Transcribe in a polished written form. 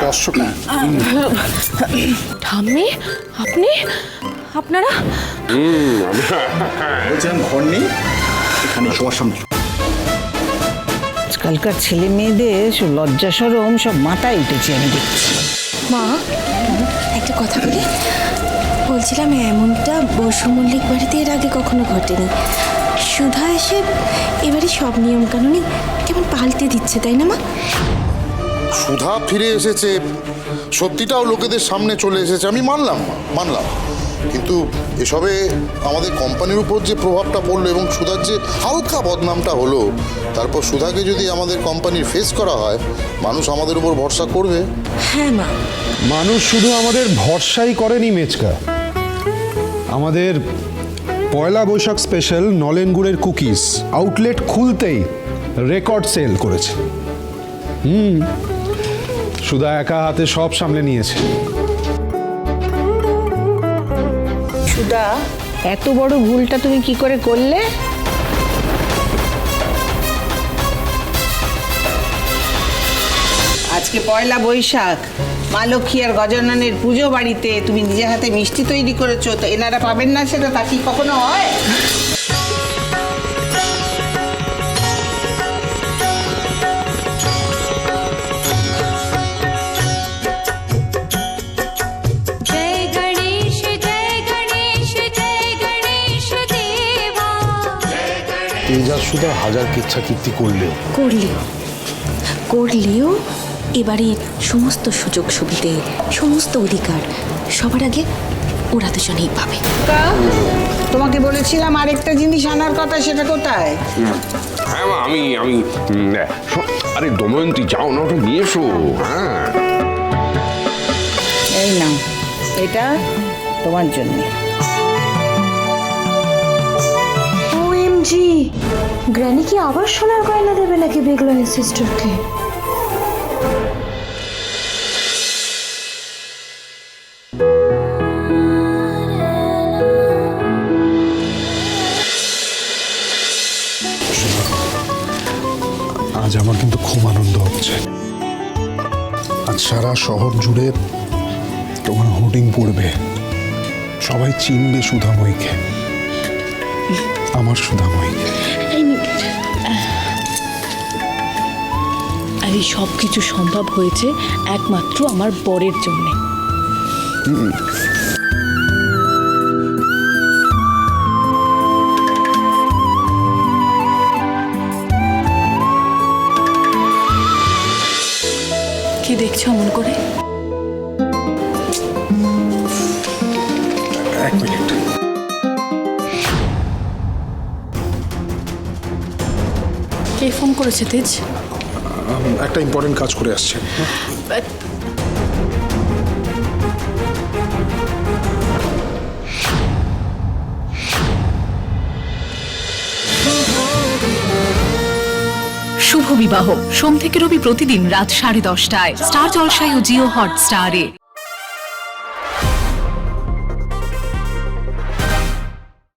বসছো কেন? ঠাম্মি, আপনি আপনারা বলছিলাম ঘর নেই, এখানে সবার সামনে। আজকালকার ছেলে মেয়েদের সব লজ্জা সরম সব মাথায় উঠেছে আমি দেখছি। মা একটা কথা বলি, বলছিলাম এমনটা বসু মল্লিক বাড়িতে এর আগে কখনো ঘটেনি। সুধা এসে এবারে সব নিয়ম কানুনই কেমন পাল্টে দিচ্ছে, তাই না মা? সুধা ফিরে এসেছে, সত্যিটাও লোকেদের সামনে চলে এসেছে, আমি মানলাম। কিন্তু এসবে আমাদের কোম্পানির উপর যে প্রভাবটা পড়লো এবং সুধার যে হালকা বদনামটা হলো, তারপর সুধাকে যদি আমাদের কোম্পানির ফেস করা হয়, মানুষ আমাদের উপর ভরসা করবে। হ্যাঁ মা, মানুষ শুধু আমাদের ভরসাই করেনি মেচকা, আমাদের পয়লা বৈশাখ স্পেশাল নলেন গুড়ের কুকিজ আউটলেট খুলতেই রেকর্ড সেল করেছে। সুধা একা হাতে সব সামলে নিয়েছে। সুধা, এত বড় ভুলটা তুমি কি করে করলে? আজকে পয়লা বৈশাখ, মা লক্ষ্মী আর গজাননের পুজো বাড়িতে তুমি নিজে হাতে মিষ্টি তৈরি করেছো, তো এনারা পাবেন না সেটা তা কি কখনো হয়? তেজার সুধা হাজার কিচ্ছা কীর্তি করলেও এবারে সমস্ত সুযোগ সুবিধে, সমস্ত অধিকার সবার আগে ওরা দুজনেই পাবে। তোমাকে বলেছিলাম আরেকটা জিনিস আনার কথা, সেটা কোথায়? হ্যাঁ মা, আমি আরে দময়ন্তী, যাও না, ওটা নিয়ে এসো। হ্যাঁ, এই নাও, এটা তোমার জন্য। ওএমজি, গ্র্যানি কি আবার সোনার গয়না দেবে নাকি বেগলনের সিস্টারকে? আজ আমার কিন্তু খুব আনন্দ হচ্ছে। আজ সারা শহর জুড়ে তোমার হোর্ডিং পড়বে, সবাই চিনবে সুধাময়ীকে, আমার সুধাময়ীকে। আর এই সব কিছু সম্ভব হয়েছে একমাত্র আমার বরের জন্যে। কি দেখছো অমন করে? এক মিনিট। কে ফোন করেছে তেজ? একটা ইম্পর্টেন্ট কাজ করে আসছে। শুভ বিবাহ সোম থেকে রবি প্রতিদিন রাত 10:30টায় স্টার জলসায় ও জিও হটস্টারে।